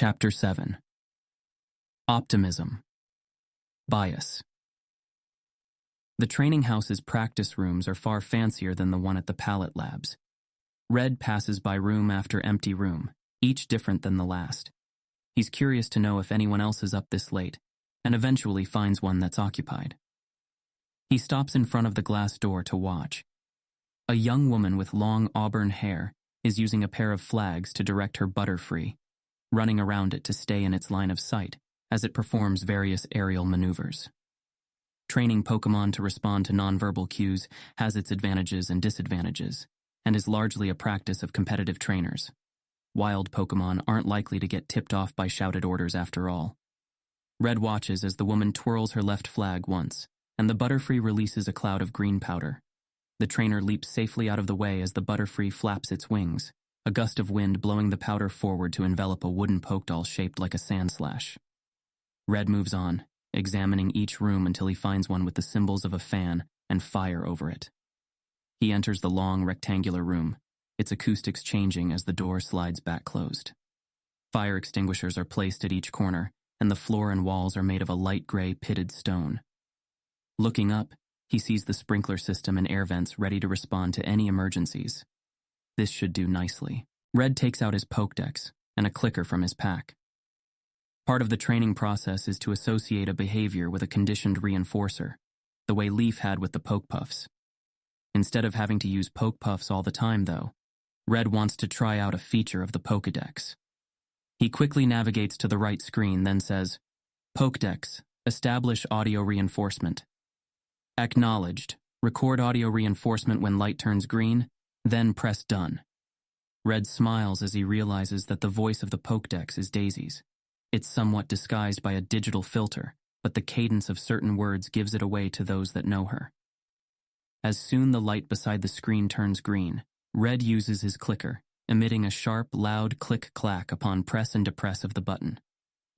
Chapter 7. Optimism. Bias. The training house's practice rooms are far fancier than the one at the Pallet Labs. Red passes by room after empty room, each different than the last. He's curious to know if anyone else is up this late, and eventually finds one that's occupied. He stops in front of the glass door to watch. A young woman with long auburn hair is using a pair of flags to direct her Butterfree, running around it to stay in its line of sight as it performs various aerial maneuvers. Training Pokémon to respond to nonverbal cues has its advantages and disadvantages, and is largely a practice of competitive trainers. Wild Pokémon aren't likely to get tipped off by shouted orders after all. Red watches as the woman twirls her left flag once, and the Butterfree releases a cloud of green powder. The trainer leaps safely out of the way as the Butterfree flaps its wings, a gust of wind blowing the powder forward to envelop a wooden Pokédoll shaped like a sand slash. Red moves on, examining each room until he finds one with the symbols of a fan and fire over it. He enters the long, rectangular room, its acoustics changing as the door slides back closed. Fire extinguishers are placed at each corner, and the floor and walls are made of a light gray pitted stone. Looking up, he sees the sprinkler system and air vents ready to respond to any emergencies. This should do nicely. Red takes out his Pokédex and a clicker from his pack. Part of the training process is to associate a behavior with a conditioned reinforcer, the way Leaf had with the Pokepuffs. Instead of having to use Pokepuffs all the time, though, Red wants to try out a feature of the Pokédex. He quickly navigates to the right screen, then says, "Pokédex, establish audio reinforcement. Acknowledged. Record audio reinforcement when light turns green, then press done." Red smiles as he realizes that the voice of the Pokédex is Daisy's. It's somewhat disguised by a digital filter, but the cadence of certain words gives it away to those that know her. As soon the light beside the screen turns green, Red uses his clicker, emitting a sharp, loud click-clack upon press and depress of the button.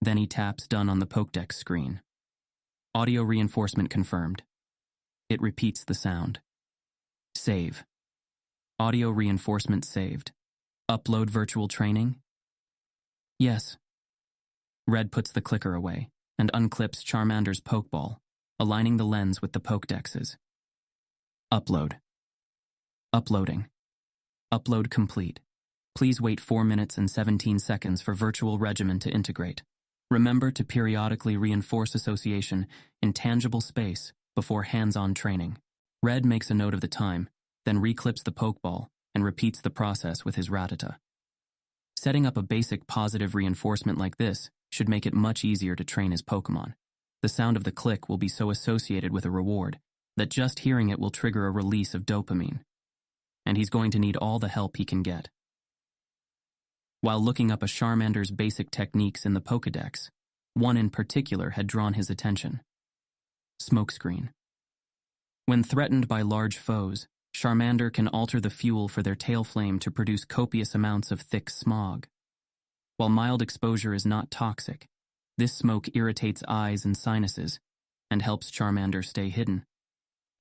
Then he taps done on the Pokédex screen. Audio reinforcement confirmed. It repeats the sound. Save. Audio reinforcement saved. Upload virtual training? Yes. Red puts the clicker away and unclips Charmander's Pokeball, aligning the lens with the Pokédex's. Upload. Uploading. Upload complete. Please wait 4 minutes and 17 seconds for virtual regimen to integrate. Remember to periodically reinforce association in tangible space before hands-on training. Red makes a note of the time, then reclips the Pokeball and repeats the process with his Rattata. Setting up a basic positive reinforcement like this should make it much easier to train his Pokemon. The sound of the click will be so associated with a reward that just hearing it will trigger a release of dopamine. And he's going to need all the help he can get. While looking up a Charmander's basic techniques in the Pokédex, one in particular had drawn his attention. Smokescreen. When threatened by large foes, Charmander can alter the fuel for their tail flame to produce copious amounts of thick smog. While mild exposure is not toxic, this smoke irritates eyes and sinuses and helps Charmander stay hidden.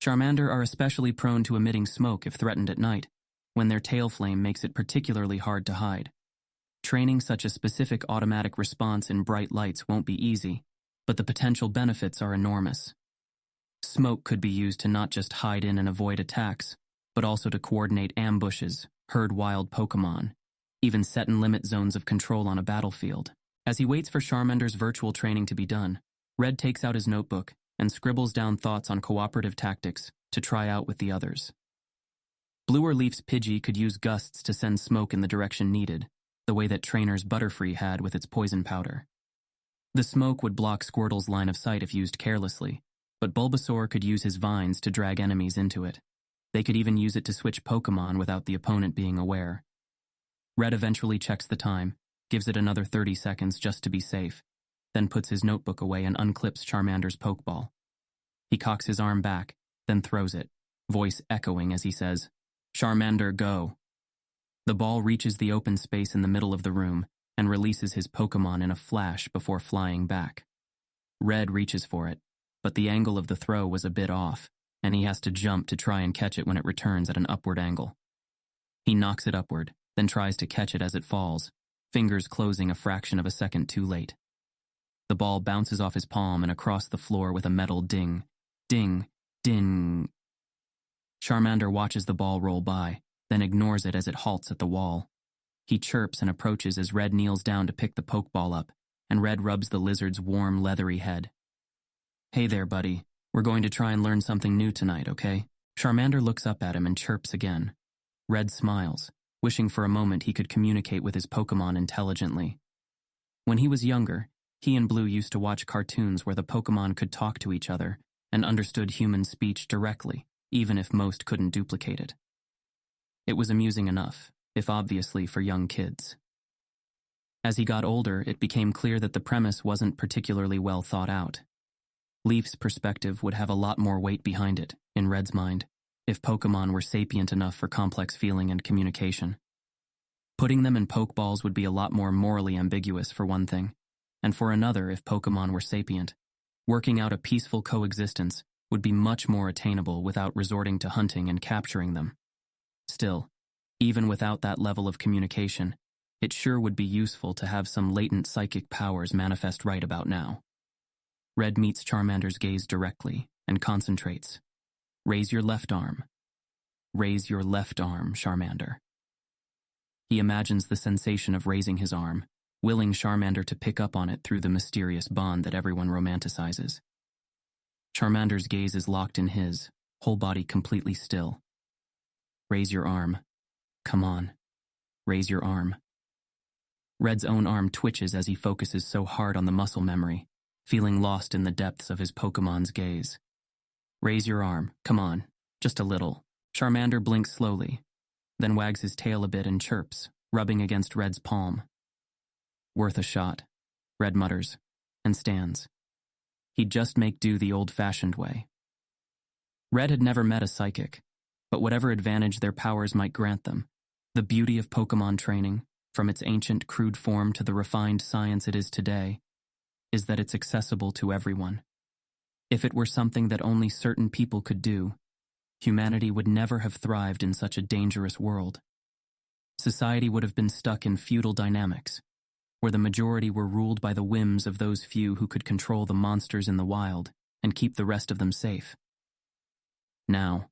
Charmander are especially prone to emitting smoke if threatened at night, when their tail flame makes it particularly hard to hide. Training such a specific automatic response in bright lights won't be easy, but the potential benefits are enormous. Smoke could be used to not just hide in and avoid attacks, but also to coordinate ambushes, herd wild Pokémon, even set and limit zones of control on a battlefield. As he waits for Charmander's virtual training to be done, Red takes out his notebook and scribbles down thoughts on cooperative tactics to try out with the others. Blue or Leaf's Pidgey could use gusts to send smoke in the direction needed, the way that Trainer's Butterfree had with its poison powder. The smoke would block Squirtle's line of sight if used carelessly, but Bulbasaur could use his vines to drag enemies into it. They could even use it to switch Pokémon without the opponent being aware. Red eventually checks the time, gives it another 30 seconds just to be safe, then puts his notebook away and unclips Charmander's Pokeball. He cocks his arm back, then throws it, voice echoing as he says, "Charmander, go." The ball reaches the open space in the middle of the room and releases his Pokémon in a flash before flying back. Red reaches for it, but the angle of the throw was a bit off, and he has to jump to try and catch it when it returns at an upward angle. He knocks it upward, then tries to catch it as it falls, fingers closing a fraction of a second too late. The ball bounces off his palm and across the floor with a metal ding, ding, ding. Charmander watches the ball roll by, then ignores it as it halts at the wall. He chirps and approaches as Red kneels down to pick the pokeball up, and Red rubs the lizard's warm, leathery head. "Hey there, buddy. We're going to try and learn something new tonight, okay?" Charmander looks up at him and chirps again. Red smiles, wishing for a moment he could communicate with his Pokémon intelligently. When he was younger, he and Blue used to watch cartoons where the Pokémon could talk to each other and understood human speech directly, even if most couldn't duplicate it. It was amusing enough, if obviously for young kids. As he got older, it became clear that the premise wasn't particularly well thought out. Leaf's perspective would have a lot more weight behind it, in Red's mind, if Pokémon were sapient enough for complex feeling and communication. Putting them in Pokeballs would be a lot more morally ambiguous, for one thing, and for another, if Pokémon were sapient, working out a peaceful coexistence would be much more attainable without resorting to hunting and capturing them. Still, even without that level of communication, it sure would be useful to have some latent psychic powers manifest right about now. Red meets Charmander's gaze directly and concentrates. "Raise your left arm. Raise your left arm, Charmander." He imagines the sensation of raising his arm, willing Charmander to pick up on it through the mysterious bond that everyone romanticizes. Charmander's gaze is locked in his, whole body completely still. "Raise your arm. Come on. Raise your arm." Red's own arm twitches as he focuses so hard on the muscle memory, feeling lost in the depths of his Pokemon's gaze. "Raise your arm. Come on. Just a little." Charmander blinks slowly, then wags his tail a bit and chirps, rubbing against Red's palm. "Worth a shot," Red mutters, and stands. He'd just make do the old-fashioned way. Red had never met a psychic, but whatever advantage their powers might grant them, the beauty of Pokémon training, from its ancient, crude form to the refined science it is today, is that it's accessible to everyone. If it were something that only certain people could do, humanity would never have thrived in such a dangerous world. Society would have been stuck in feudal dynamics, where the majority were ruled by the whims of those few who could control the monsters in the wild and keep the rest of them safe. Now,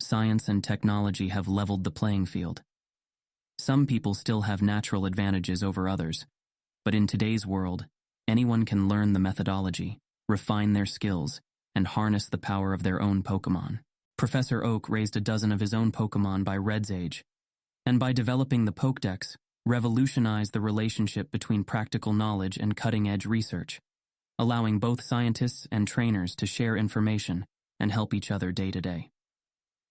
science and technology have leveled the playing field. Some people still have natural advantages over others, but in today's world, anyone can learn the methodology, refine their skills, and harness the power of their own Pokémon. Professor Oak raised a dozen of his own Pokémon by Red's age, and by developing the Pokédex, revolutionized the relationship between practical knowledge and cutting-edge research, allowing both scientists and trainers to share information and help each other day to day.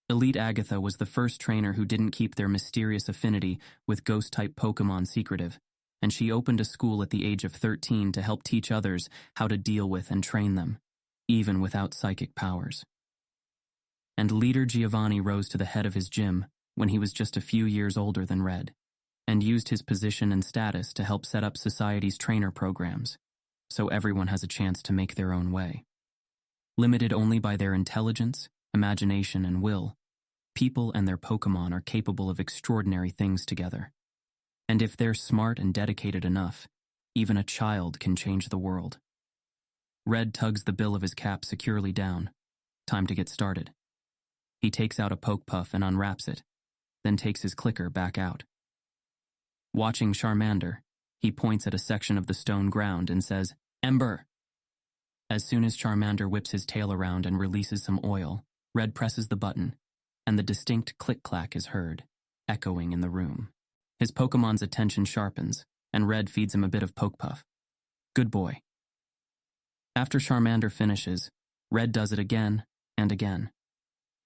Elite Agatha was the first trainer who didn't keep their mysterious affinity with ghost-type Pokémon secretive, and she opened a school at the age of 13 to help teach others how to deal with and train them, even without psychic powers. And Leader Giovanni rose to the head of his gym when he was just a few years older than Red, and used his position and status to help set up society's trainer programs, so everyone has a chance to make their own way. Limited only by their intelligence, imagination, and will, people and their Pokémon are capable of extraordinary things together. And if they're smart and dedicated enough, even a child can change the world. Red tugs the bill of his cap securely down. Time to get started. He takes out a poke puff and unwraps it, then takes his clicker back out. Watching Charmander, he points at a section of the stone ground and says, "Ember!" As soon as Charmander whips his tail around and releases some oil, Red presses the button, and the distinct click-clack is heard, echoing in the room. His Pokemon's attention sharpens, and Red feeds him a bit of poke puff. Good boy. After Charmander finishes, Red does it again and again.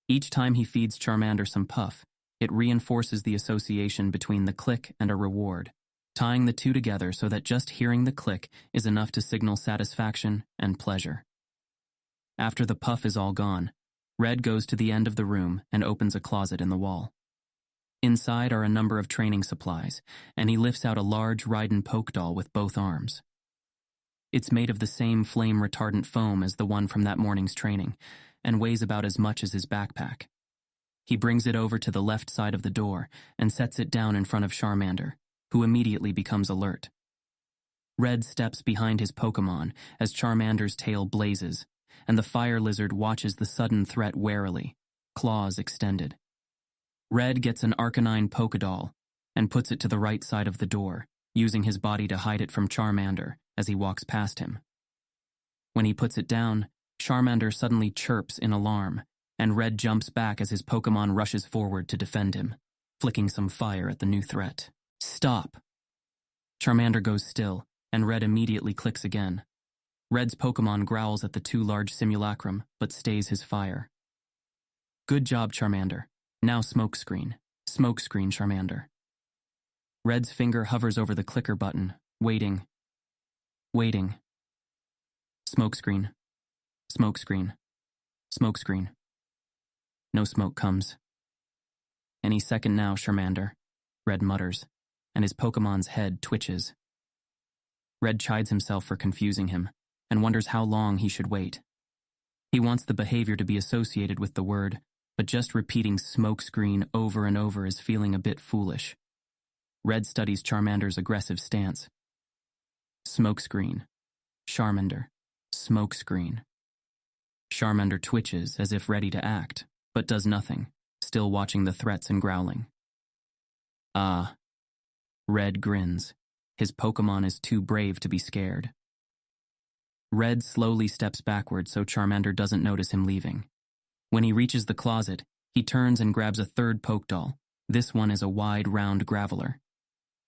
Each time he feeds Charmander some puff, it reinforces the association between the click and a reward, tying the two together so that just hearing the click is enough to signal satisfaction and pleasure. After the puff is all gone, Red goes to the end of the room and opens a closet in the wall. Inside are a number of training supplies, and he lifts out a large Raiden poke doll with both arms. It's made of the same flame-retardant foam as the one from that morning's training, and weighs about as much as his backpack. He brings it over to the left side of the door and sets it down in front of Charmander, who immediately becomes alert. Red steps behind his Pokémon as Charmander's tail blazes, and the fire lizard watches the sudden threat warily, claws extended. Red gets an Arcanine Pokédoll and puts it to the right side of the door, using his body to hide it from Charmander as he walks past him. When he puts it down, Charmander suddenly chirps in alarm, and Red jumps back as his Pokémon rushes forward to defend him, flicking some fire at the new threat. Stop! Charmander goes still, and Red immediately clicks again. Red's Pokémon growls at the two large simulacrum, but stays his fire. Good job, Charmander. Now smokescreen. Smokescreen, Charmander. Red's finger hovers over the clicker button, waiting. Waiting. Smokescreen. Smokescreen. Smokescreen. No smoke comes. Any second now, Charmander, Red mutters, and his Pokémon's head twitches. Red chides himself for confusing him, and wonders how long he should wait. He wants the behavior to be associated with the word, but just repeating smokescreen over and over is feeling a bit foolish. Red studies Charmander's aggressive stance. Smokescreen. Charmander. Smokescreen. Charmander twitches as if ready to act, but does nothing, still watching the threats and growling. Ah. Red grins. His Pokémon is too brave to be scared. Red slowly steps backward so Charmander doesn't notice him leaving. When he reaches the closet, he turns and grabs a third Pokédoll. This one is a wide, round Graveler.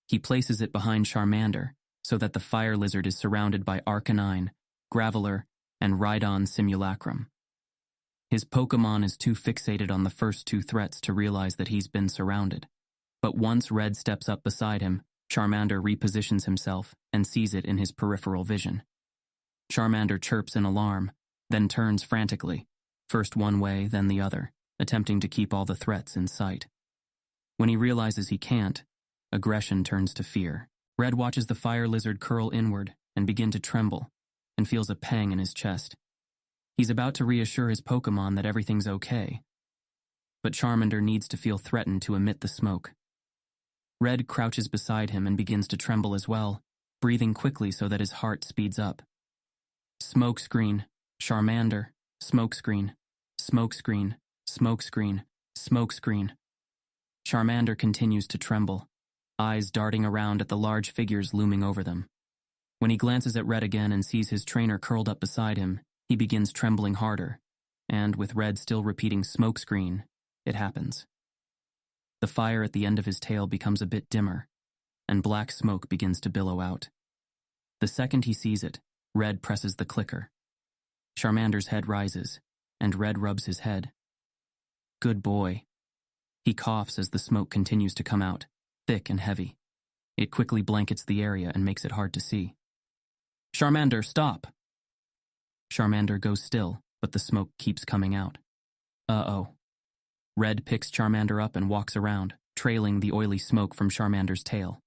He places it behind Charmander so that the fire lizard is surrounded by Arcanine, Graveler, and Rhydon Simulacrum. His Pokémon is too fixated on the first two threats to realize that he's been surrounded. But once Red steps up beside him, Charmander repositions himself and sees it in his peripheral vision. Charmander chirps in alarm, then turns frantically, first one way, then the other, attempting to keep all the threats in sight. When he realizes he can't, aggression turns to fear. Red watches the fire lizard curl inward and begin to tremble, and feels a pang in his chest. He's about to reassure his Pokémon that everything's okay. But Charmander needs to feel threatened to emit the smoke. Red crouches beside him and begins to tremble as well, breathing quickly so that his heart speeds up. Smokescreen, Charmander, smokescreen, smokescreen, smokescreen, smokescreen. Charmander continues to tremble, eyes darting around at the large figures looming over them. When he glances at Red again and sees his trainer curled up beside him, he begins trembling harder, and with Red still repeating smokescreen, it happens. The fire at the end of his tail becomes a bit dimmer, and black smoke begins to billow out. The second he sees it, Red presses the clicker. Charmander's head rises, and Red rubs his head. Good boy. He coughs as the smoke continues to come out, thick and heavy. It quickly blankets the area and makes it hard to see. Charmander, stop! Charmander goes still, but the smoke keeps coming out. Uh-oh. Red picks Charmander up and walks around, trailing the oily smoke from Charmander's tail.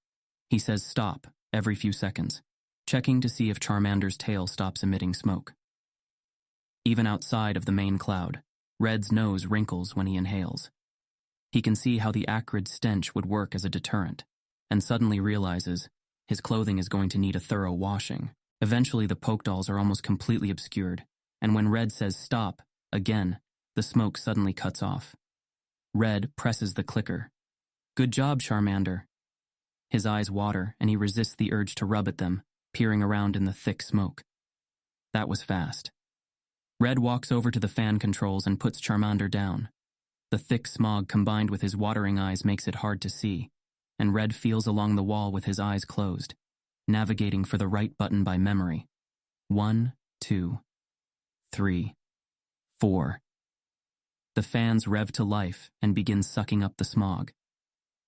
He says stop every few seconds, checking to see if Charmander's tail stops emitting smoke. Even outside of the main cloud, Red's nose wrinkles when he inhales. He can see how the acrid stench would work as a deterrent, and suddenly realizes his clothing is going to need a thorough washing. Eventually the Pokédolls are almost completely obscured, and when Red says stop, again, the smoke suddenly cuts off. Red presses the clicker. Good job, Charmander. His eyes water, and he resists the urge to rub at them, peering around in the thick smoke. That was fast. Red walks over to the fan controls and puts Charmander down. The thick smog combined with his watering eyes makes it hard to see, and Red feels along the wall with his eyes closed, navigating for the right button by memory. 1, 2, 3, 4. The fans rev to life and begin sucking up the smog.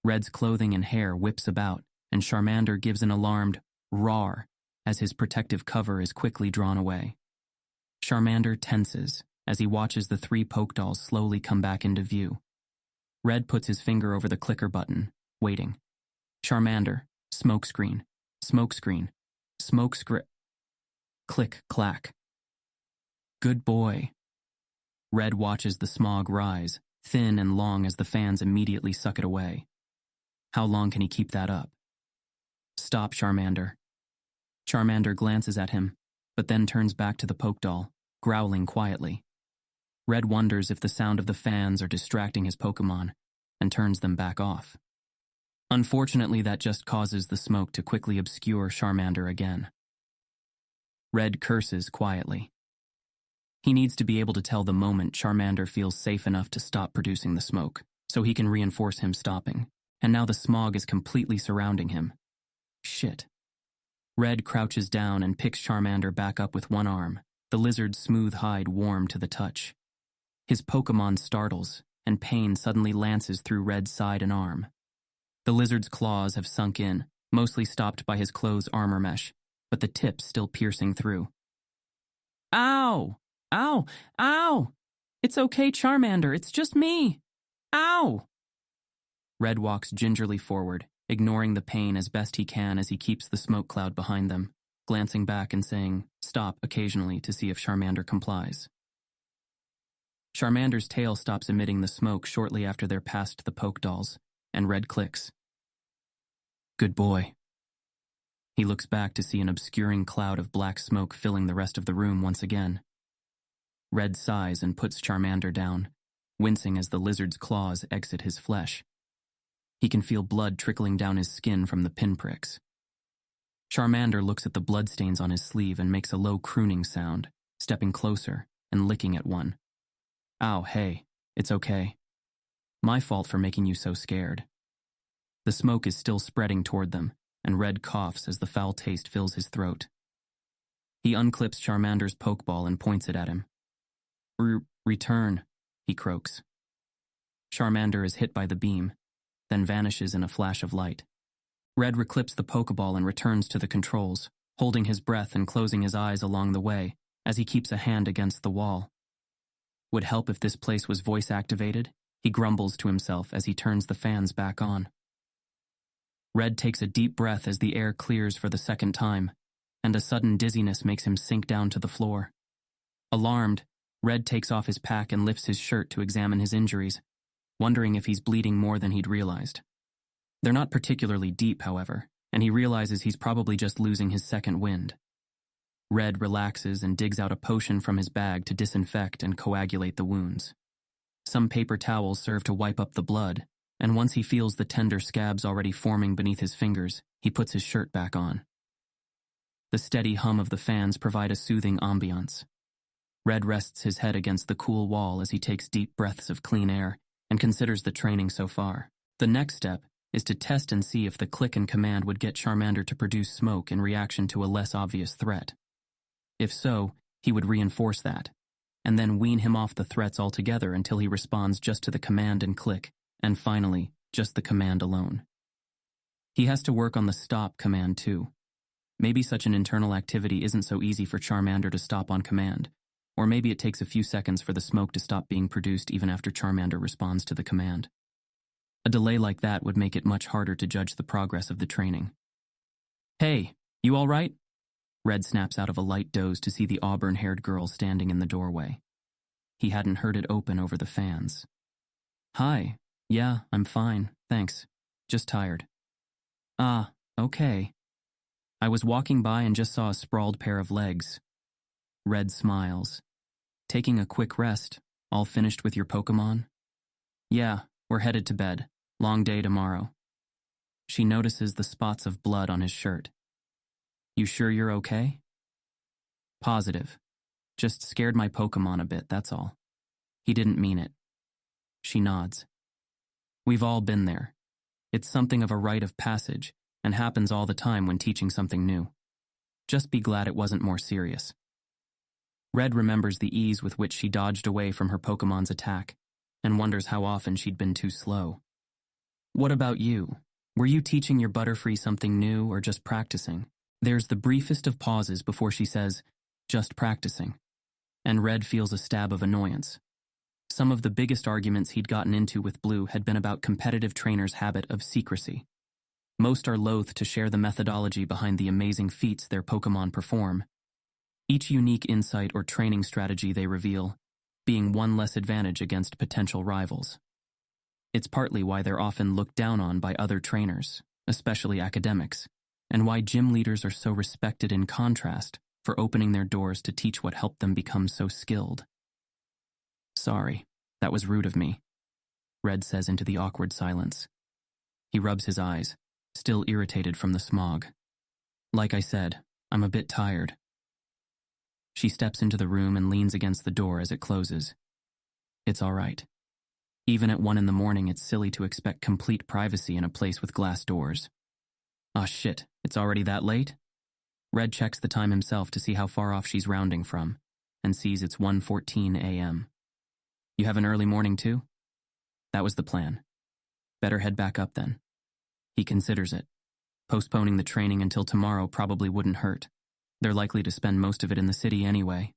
Red's clothing and hair whips about, and Charmander gives an alarmed roar as his protective cover is quickly drawn away. Charmander tenses as he watches the three Pokédolls slowly come back into view. Red puts his finger over the clicker button, waiting. Charmander, smokescreen, smokescreen, smokescreen. Click, clack. Good boy. Red watches the smog rise, thin and long as the fans immediately suck it away. How long can he keep that up? Stop, Charmander. Charmander glances at him, but then turns back to the poke doll, growling quietly. Red wonders if the sound of the fans are distracting his Pokémon, and turns them back off. Unfortunately, that just causes the smoke to quickly obscure Charmander again. Red curses quietly. He needs to be able to tell the moment Charmander feels safe enough to stop producing the smoke, so he can reinforce him stopping, and now the smog is completely surrounding him. Shit. Red crouches down and picks Charmander back up with one arm, the lizard's smooth hide warm to the touch. His Pokémon startles, and pain suddenly lances through Red's side and arm. The lizard's claws have sunk in, mostly stopped by his clothes' armor mesh, but the tips still piercing through. Ow! Ow! Ow! It's okay, Charmander, it's just me! Ow! Red walks gingerly forward, ignoring the pain as best he can as he keeps the smoke cloud behind them, glancing back and saying, "Stop," occasionally to see if Charmander complies. Charmander's tail stops emitting the smoke shortly after they're past the poke dolls, and Red clicks. Good boy. He looks back to see an obscuring cloud of black smoke filling the rest of the room once again. Red sighs and puts Charmander down, wincing as the lizard's claws exit his flesh. He can feel blood trickling down his skin from the pinpricks. Charmander looks at the bloodstains on his sleeve and makes a low crooning sound, stepping closer and licking at one. Ow, hey, it's okay. My fault for making you so scared. The smoke is still spreading toward them, and Red coughs as the foul taste fills his throat. He unclips Charmander's Pokeball and points it at him. Return, he croaks. Charmander is hit by the beam, then vanishes in a flash of light. Red reclips the Pokeball and returns to the controls, holding his breath and closing his eyes along the way as he keeps a hand against the wall. Would help if this place was voice-activated, he grumbles to himself as he turns the fans back on. Red takes a deep breath as the air clears for the second time, and a sudden dizziness makes him sink down to the floor. Alarmed, Red takes off his pack and lifts his shirt to examine his injuries, wondering if he's bleeding more than he'd realized. They're not particularly deep, however, and he realizes he's probably just losing his second wind. Red relaxes and digs out a potion from his bag to disinfect and coagulate the wounds. Some paper towels serve to wipe up the blood, and once he feels the tender scabs already forming beneath his fingers, he puts his shirt back on. The steady hum of the fans provide a soothing ambiance. Red rests his head against the cool wall as he takes deep breaths of clean air and considers the training so far. The next step is to test and see if the click and command would get Charmander to produce smoke in reaction to a less obvious threat. If so, he would reinforce that, and then wean him off the threats altogether until he responds just to the command and click, and finally, just the command alone. He has to work on the stop command too. Maybe such an internal activity isn't so easy for Charmander to stop on command, or maybe it takes a few seconds for the smoke to stop being produced even after Charmander responds to the command. A delay like that would make it much harder to judge the progress of the training. Hey, you all right? Red snaps out of a light doze to see the auburn-haired girl standing in the doorway. He hadn't heard it open over the fans. Hi, yeah, I'm fine, thanks. Just tired. Ah, okay. I was walking by and just saw a sprawled pair of legs. Red smiles. Taking a quick rest, all finished with your Pokémon? Yeah, we're headed to bed. Long day tomorrow. She notices the spots of blood on his shirt. You sure you're okay? Positive. Just scared my Pokémon a bit, that's all. He didn't mean it. She nods. We've all been there. It's something of a rite of passage, and happens all the time when teaching something new. Just be glad it wasn't more serious. Red remembers the ease with which she dodged away from her Pokémon's attack, and wonders how often she'd been too slow. What about you? Were you teaching your Butterfree something new or just practicing? There's the briefest of pauses before she says, just practicing. And Red feels a stab of annoyance. Some of the biggest arguments he'd gotten into with Blue had been about competitive trainers' habit of secrecy. Most are loath to share the methodology behind the amazing feats their Pokémon perform. Each unique insight or training strategy they reveal, being one less advantage against potential rivals. It's partly why they're often looked down on by other trainers, especially academics, and why gym leaders are so respected in contrast for opening their doors to teach what helped them become so skilled. Sorry, that was rude of me, Red says into the awkward silence. He rubs his eyes, still irritated from the smog. Like I said, I'm a bit tired. She steps into the room and leans against the door as it closes. It's all right. Even at 1 a.m, it's silly to expect complete privacy in a place with glass doors. Ah shit, it's already that late? Red checks the time himself to see how far off she's rounding from, and sees it's 1:14 a.m. You have an early morning too? That was the plan. Better head back up then. He considers it. Postponing the training until tomorrow probably wouldn't hurt. They're likely to spend most of it in the city anyway.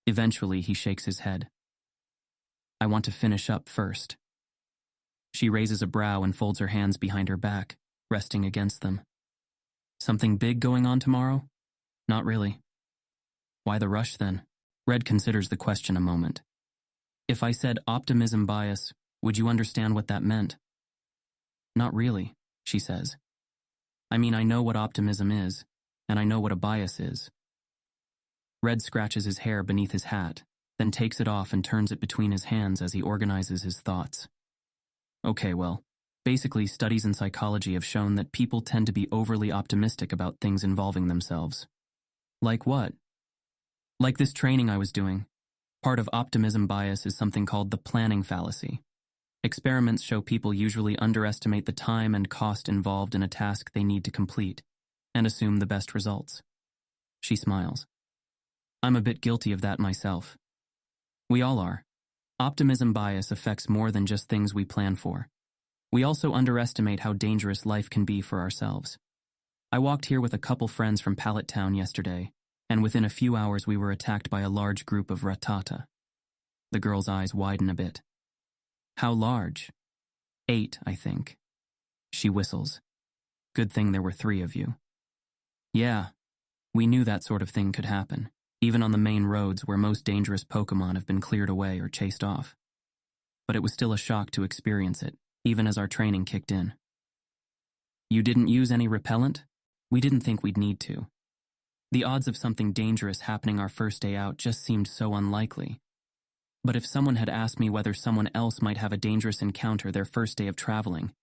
Eventually, he shakes his head. I want to finish up first. She raises a brow and folds her hands behind her back, resting against them. Something big going on tomorrow? Not really. Why the rush then? Red considers the question a moment. If I said optimism bias, would you understand what that meant? Not really, she says. I mean, I know what optimism is, and I know what a bias is. Red scratches his hair beneath his hat, then takes it off and turns it between his hands as he organizes his thoughts. Okay, well, basically studies in psychology have shown that people tend to be overly optimistic about things involving themselves. Like what? Like this training I was doing. Part of optimism bias is something called the planning fallacy. Experiments show people usually underestimate the time and cost involved in a task they need to complete, and assume the best results. She smiles. I'm a bit guilty of that myself. We all are. Optimism bias affects more than just things we plan for. We also underestimate how dangerous life can be for ourselves. I walked here with a couple friends from Pallet Town yesterday, and within a few hours we were attacked by a large group of ratata. The girl's eyes widen a bit. How large? 8, I think. She whistles. Good thing there were 3 of you. Yeah, we knew that sort of thing could happen, even on the main roads where most dangerous Pokémon have been cleared away or chased off. But it was still a shock to experience it, even as our training kicked in. You didn't use any repellent? We didn't think we'd need to. The odds of something dangerous happening our first day out just seemed so unlikely. But if someone had asked me whether someone else might have a dangerous encounter their first day of traveling,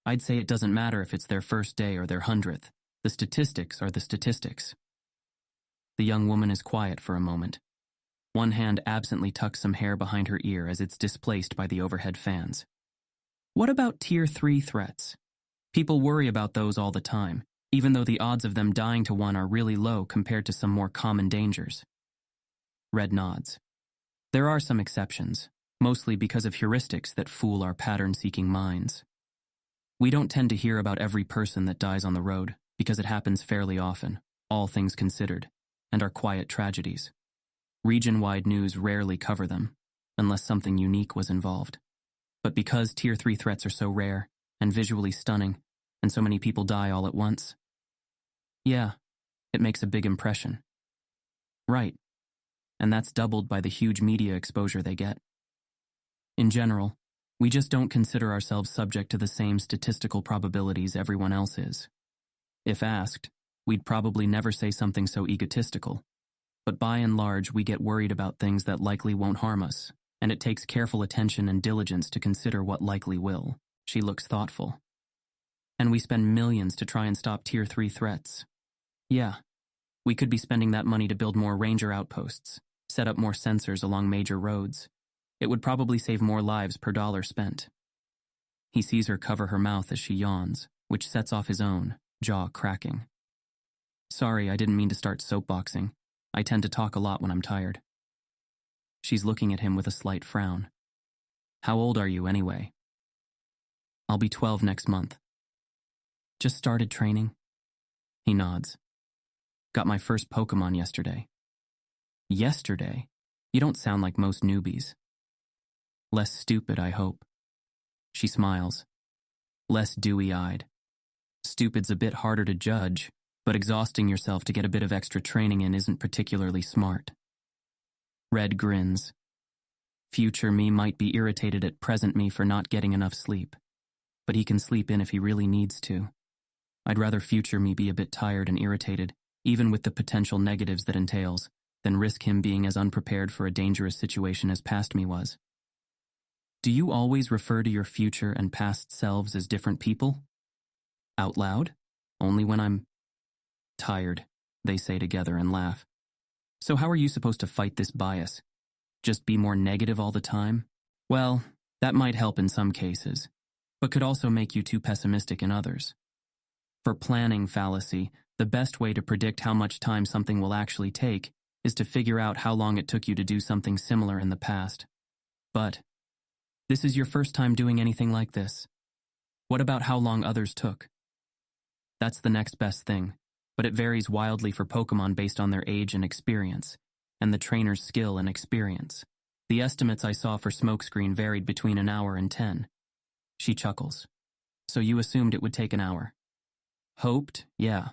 I'd say it doesn't matter if it's their first day or their 100th. The statistics are the statistics. The young woman is quiet for a moment. One hand absently tucks some hair behind her ear as it's displaced by the overhead fans. What about Tier 3 threats? People worry about those all the time, even though the odds of them dying to one are really low compared to some more common dangers. Red nods. There are some exceptions, mostly because of heuristics that fool our pattern-seeking minds. We don't tend to hear about every person that dies on the road, because it happens fairly often, all things considered, and are quiet tragedies. Region-wide news rarely cover them, unless something unique was involved. But because Tier 3 threats are so rare, and visually stunning, and so many people die all at once, yeah, it makes a big impression. Right. And that's doubled by the huge media exposure they get. In general, we just don't consider ourselves subject to the same statistical probabilities everyone else is. If asked, we'd probably never say something so egotistical. But by and large, we get worried about things that likely won't harm us, and it takes careful attention and diligence to consider what likely will. She looks thoughtful. And we spend millions to try and stop Tier 3 threats. Yeah, we could be spending that money to build more ranger outposts, set up more sensors along major roads. It would probably save more lives per dollar spent. He sees her cover her mouth as she yawns, which sets off his own, jaw cracking. Sorry, I didn't mean to start soapboxing. I tend to talk a lot when I'm tired. She's looking at him with a slight frown. How old are you anyway? I'll be 12 next month. Just started training? He nods. Got my first Pokémon yesterday. Yesterday? You don't sound like most newbies. Less stupid, I hope. She smiles. Less dewy-eyed. Stupid's a bit harder to judge, but exhausting yourself to get a bit of extra training in isn't particularly smart. Red grins. Future me might be irritated at present me for not getting enough sleep, but he can sleep in if he really needs to. I'd rather future me be a bit tired and irritated, even with the potential negatives that entails, than risk him being as unprepared for a dangerous situation as past me was. Do you always refer to your future and past selves as different people? Out loud? Only when I'm tired, they say together and laugh. So how are you supposed to fight this bias? Just be more negative all the time? Well, that might help in some cases, but could also make you too pessimistic in others. For planning fallacy, the best way to predict how much time something will actually take is to figure out how long it took you to do something similar in the past. But this is your first time doing anything like this. What about how long others took? That's the next best thing, but it varies wildly for Pokemon based on their age and experience, and the trainer's skill and experience. The estimates I saw for Smokescreen varied between an hour and 10. She chuckles. So you assumed it would take an hour? Hoped, yeah.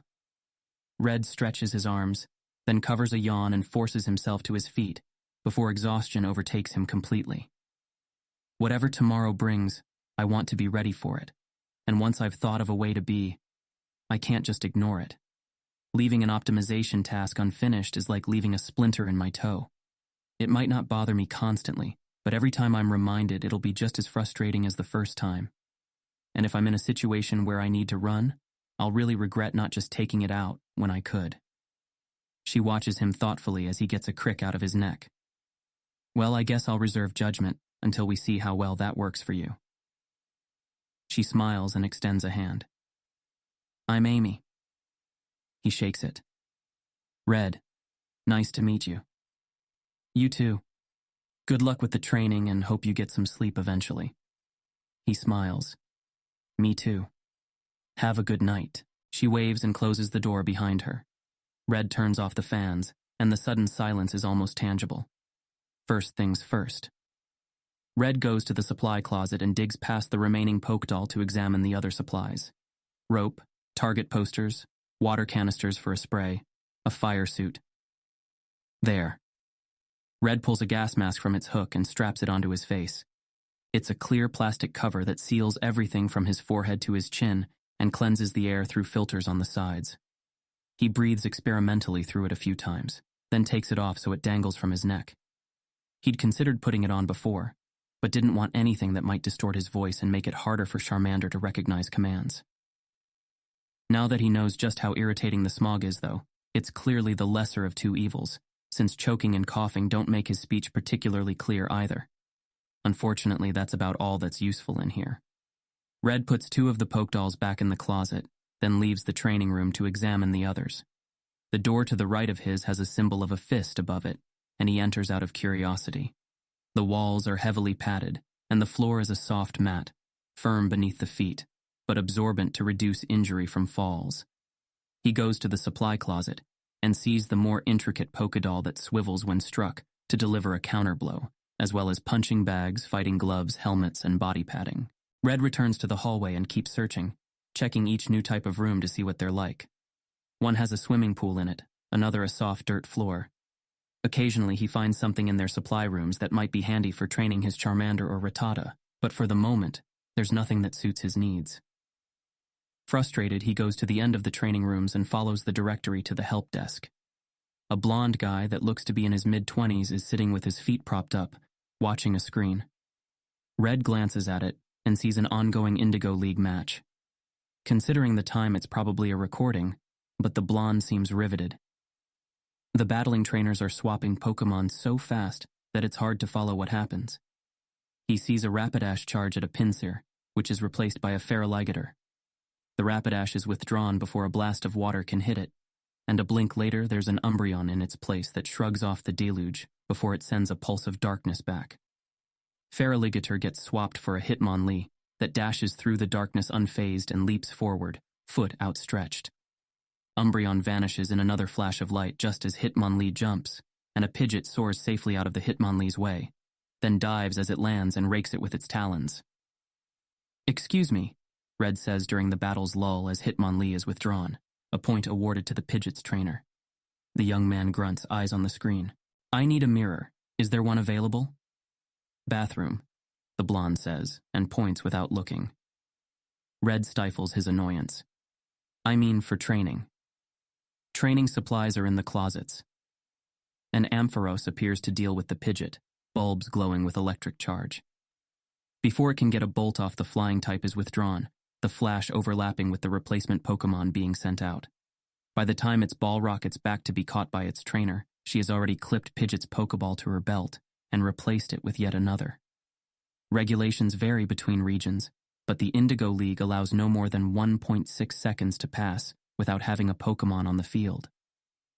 Red stretches his arms, then covers a yawn and forces himself to his feet, before exhaustion overtakes him completely. Whatever tomorrow brings, I want to be ready for it, and once I've thought of a way to be, I can't just ignore it. Leaving an optimization task unfinished is like leaving a splinter in my toe. It might not bother me constantly, but every time I'm reminded, it'll be just as frustrating as the first time. And if I'm in a situation where I need to run, I'll really regret not just taking it out when I could. She watches him thoughtfully as he gets a crick out of his neck. Well, I guess I'll reserve judgment until we see how well that works for you. She smiles and extends a hand. I'm Amy. He shakes it. Red, nice to meet you. You too. Good luck with the training and hope you get some sleep eventually. He smiles. Me too. Have a good night. She waves and closes the door behind her. Red turns off the fans, and the sudden silence is almost tangible. First things first. Red goes to the supply closet and digs past the remaining Pokedoll to examine the other supplies. Rope, target posters, water canisters for a spray, a fire suit. There. Red pulls a gas mask from its hook and straps it onto his face. It's a clear plastic cover that seals everything from his forehead to his chin and cleanses the air through filters on the sides. He breathes experimentally through it a few times, then takes it off so it dangles from his neck. He'd considered putting it on before, but didn't want anything that might distort his voice and make it harder for Charmander to recognize commands. Now that he knows just how irritating the smog is, though, it's clearly the lesser of two evils, since choking and coughing don't make his speech particularly clear either. Unfortunately, that's about all that's useful in here. Red puts two of the Pokedolls back in the closet, then leaves the training room to examine the others. The door to the right of his has a symbol of a fist above it, and he enters out of curiosity. The walls are heavily padded, and the floor is a soft mat, firm beneath the feet, but absorbent to reduce injury from falls. He goes to the supply closet and sees the more intricate Pokedoll that swivels when struck to deliver a counterblow, as well as punching bags, fighting gloves, helmets, and body padding. Red returns to the hallway and keeps searching, checking each new type of room to see what they're like. One has a swimming pool in it, another a soft dirt floor. Occasionally he finds something in their supply rooms that might be handy for training his Charmander or Rattata, but for the moment, there's nothing that suits his needs. Frustrated, he goes to the end of the training rooms and follows the directory to the help desk. A blonde guy that looks to be in his mid-20s is sitting with his feet propped up, watching a screen. Red glances at it and sees an ongoing Indigo League match. Considering the time, it's probably a recording, but the blonde seems riveted. The battling trainers are swapping Pokemon so fast that it's hard to follow what happens. He sees a Rapidash charge at a Pinsir, which is replaced by a Feraligatr. The Rapidash is withdrawn before a blast of water can hit it, and a blink later there's an Umbreon in its place that shrugs off the deluge before it sends a pulse of darkness back. Feraligatr gets swapped for a Hitmonlee that dashes through the darkness unfazed and leaps forward, foot outstretched. Umbreon vanishes in another flash of light just as Hitmonlee jumps, and a Pidgeot soars safely out of the Hitmonlee's way, then dives as it lands and rakes it with its talons. "Excuse me," Red says during the battle's lull as Hitmonlee is withdrawn, a point awarded to the Pidgeot's trainer. The young man grunts, eyes on the screen. "I need a mirror. Is there one available?" "Bathroom," the blonde says, and points without looking. Red stifles his annoyance. I mean for training. Training supplies are in the closets. An ampharos appears to deal with the Pidgeot, bulbs glowing with electric charge. Before it can get a bolt off, the flying type is withdrawn, the flash overlapping with the replacement Pokemon being sent out. By the time its ball rockets back to be caught by its trainer, she has already clipped Pidgeot's Pokeball to her belt and replaced it with yet another. Regulations vary between regions, but the Indigo League allows no more than 1.6 seconds to pass without having a Pokemon on the field.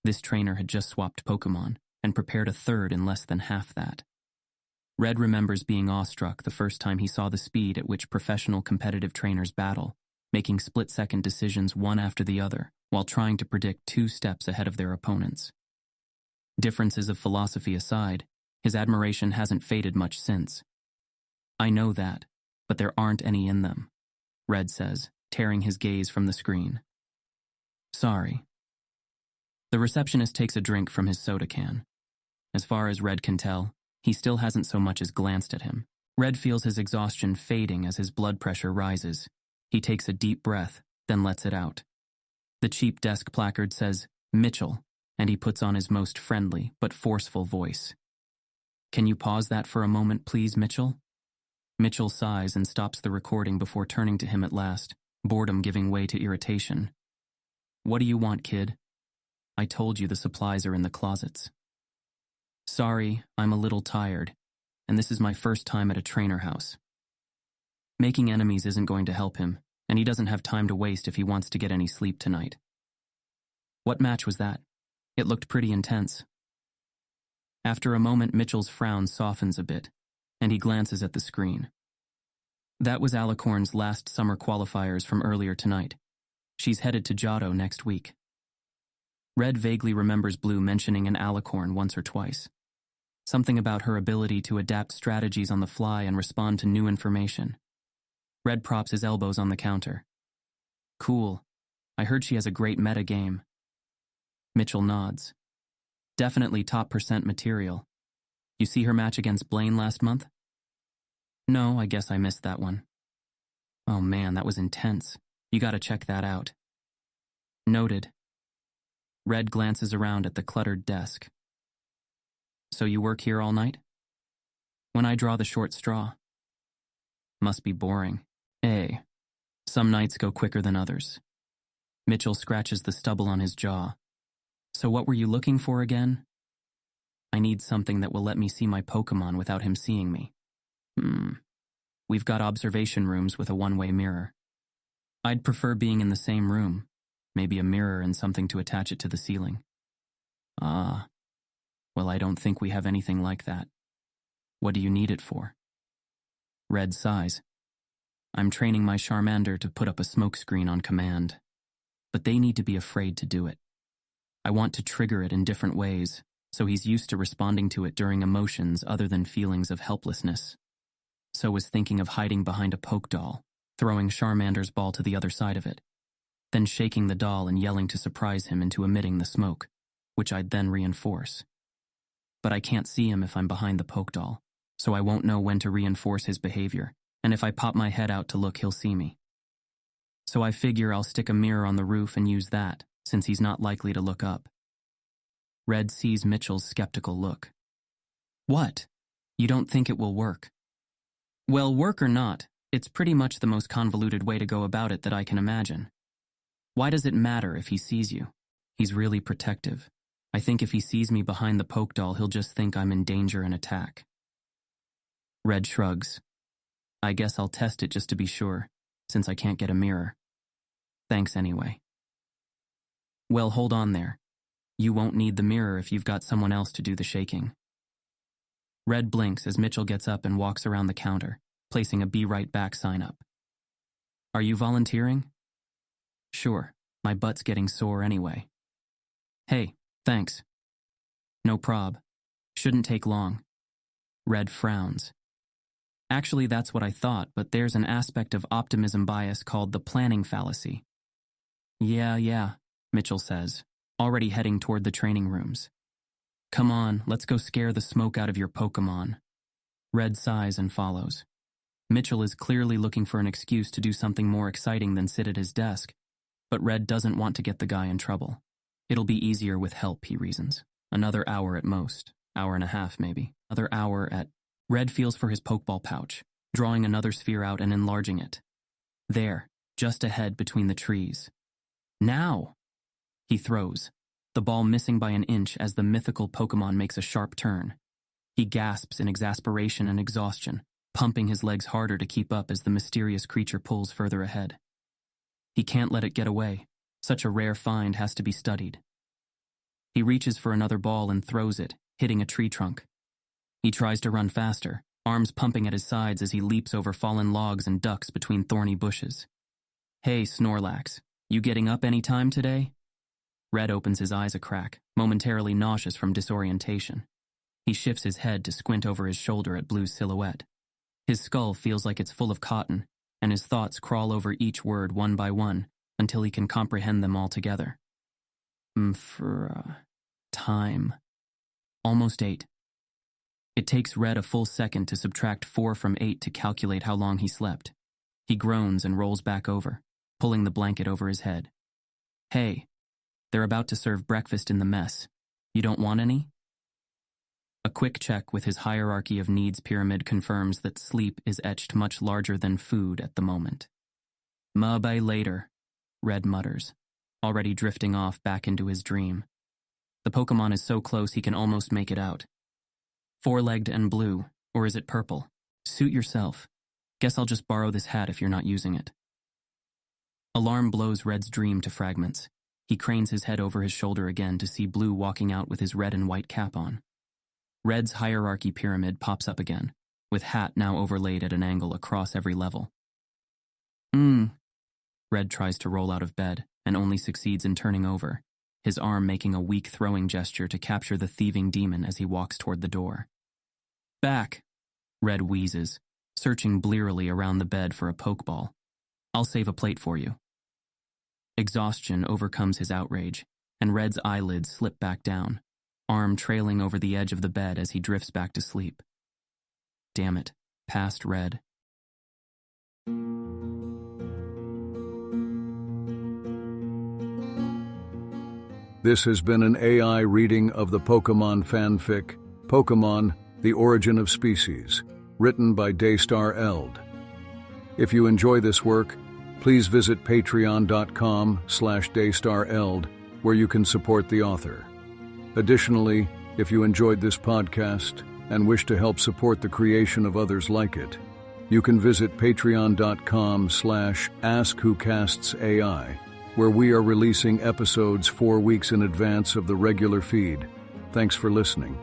This trainer had just swapped Pokemon and prepared a third in less than half that. Red remembers being awestruck the first time he saw the speed at which professional competitive trainers battle, making split-second decisions one after the other while trying to predict 2 steps ahead of their opponents. Differences of philosophy aside, his admiration hasn't faded much since. I know that, but there aren't any in them, Red says, tearing his gaze from the screen. Sorry. The receptionist takes a drink from his soda can. As far as Red can tell, he still hasn't so much as glanced at him. Red feels his exhaustion fading as his blood pressure rises. He takes a deep breath, then lets it out. The cheap desk placard says, Mitchell, and he puts on his most friendly but forceful voice. Can you pause that for a moment, please, Mitchell? Mitchell sighs and stops the recording before turning to him at last, boredom giving way to irritation. What do you want, kid? I told you the supplies are in the closets. Sorry, I'm a little tired, and this is my first time at a trainer house. Making enemies isn't going to help him, and he doesn't have time to waste if he wants to get any sleep tonight. What match was that? It looked pretty intense. After a moment, Mitchell's frown softens a bit, and he glances at the screen. That was Alicorn's last summer qualifiers from earlier tonight. She's headed to Johto next week. Red vaguely remembers Blue mentioning an Alicorn once or twice. Something about her ability to adapt strategies on the fly and respond to new information. Red props his elbows on the counter. Cool. I heard she has a great meta game. Mitchell nods. Definitely top % material. You see her match against Blaine last month? No, I guess I missed that one. Oh man, that was intense. You gotta check that out. Noted. Red glances around at the cluttered desk. So you work here all night? When I draw the short straw. Must be boring. Some nights go quicker than others. Mitchell scratches the stubble on his jaw. So what were you looking for again? I need something that will let me see my Pokemon without him seeing me. We've got observation rooms with a one-way mirror. I'd prefer being in the same room, maybe a mirror and something to attach it to the ceiling. Ah, well, I don't think we have anything like that. What do you need it for? Red sighs. I'm training my Charmander to put up a smokescreen on command, but they need to be afraid to do it. I want to trigger it in different ways, so he's used to responding to it during emotions other than feelings of helplessness. So was thinking of hiding behind a poke doll, throwing Charmander's ball to the other side of it, then shaking the doll and yelling to surprise him into emitting the smoke, which I'd then reinforce. But I can't see him if I'm behind the poke doll, so I won't know when to reinforce his behavior, and if I pop my head out to look, he'll see me. So I figure I'll stick a mirror on the roof and use that, since he's not likely to look up. Red sees Mitchell's skeptical look. What? You don't think it will work? Well, work or not, it's pretty much the most convoluted way to go about it that I can imagine. Why does it matter if he sees you? He's really protective. I think if he sees me behind the poke doll, he'll just think I'm in danger and attack. Red shrugs. I guess I'll test it just to be sure, since I can't get a mirror. Thanks anyway. Well, hold on there. You won't need the mirror if you've got someone else to do the shaking. Red blinks as Mitchell gets up and walks around the counter, placing a "Be Right Back" sign up. Are you volunteering? Sure, my butt's getting sore anyway. Hey, thanks. No prob. Shouldn't take long. Red frowns. Actually, that's what I thought, but there's an aspect of optimism bias called the planning fallacy. Yeah, Mitchell says, already heading toward the training rooms. Come on, let's go scare the smoke out of your Pokemon. Red sighs and follows. Mitchell is clearly looking for an excuse to do something more exciting than sit at his desk, But Red doesn't want to get the guy in trouble. It'll be easier with help, he reasons. Another hour at most. Hour and a half, maybe. Another hour at... Red feels for his pokeball pouch, drawing another sphere out and enlarging it. There, just ahead between the trees. Now! He throws, the ball missing by an inch as the mythical Pokemon makes a sharp turn. He gasps in exasperation and exhaustion, pumping his legs harder to keep up as the mysterious creature pulls further ahead. He can't let it get away. Such a rare find has to be studied. He reaches for another ball and throws it, hitting a tree trunk. He tries to run faster, arms pumping at his sides as he leaps over fallen logs and ducks between thorny bushes. Hey, Snorlax, you getting up any time today? Red opens his eyes a crack, momentarily nauseous from disorientation. He shifts his head to squint over his shoulder at Blue's silhouette. His skull feels like it's full of cotton, and his thoughts crawl over each word one by one until he can comprehend them all together. Time. Almost 8. It takes Red a full second to subtract 4 from 8 to calculate how long he slept. He groans and rolls back over, pulling the blanket over his head. Hey, they're about to serve breakfast in the mess. You don't want any? A quick check with his hierarchy of needs pyramid confirms that sleep is etched much larger than food at the moment. Maybe later, Red mutters, already drifting off back into his dream. The Pokemon is so close he can almost make it out. Four-legged and blue, or is it purple? Suit yourself. Guess I'll just borrow this hat if you're not using it. Alarm blows Red's dream to fragments. He cranes his head over his shoulder again to see Blue walking out with his red and white cap on. Red's hierarchy pyramid pops up again, with hat now overlaid at an angle across every level. Red tries to roll out of bed, and only succeeds in turning over, his arm making a weak throwing gesture to capture the thieving demon as he walks toward the door. Back, Red wheezes, searching blearily around the bed for a pokeball. I'll save a plate for you. Exhaustion overcomes his outrage, and Red's eyelids slip back down, arm trailing over the edge of the bed as he drifts back to sleep. Damn it, past Red. This has been an AI reading of the Pokemon fanfic, Pokemon, The Origin of Species, written by Daystar Eld. If you enjoy this work, please visit patreon.com/daystareld, where you can support the author. Additionally, if you enjoyed this podcast and wish to help support the creation of others like it, you can visit patreon.com/askwhocastsai, where we are releasing episodes 4 weeks in advance of the regular feed. Thanks for listening.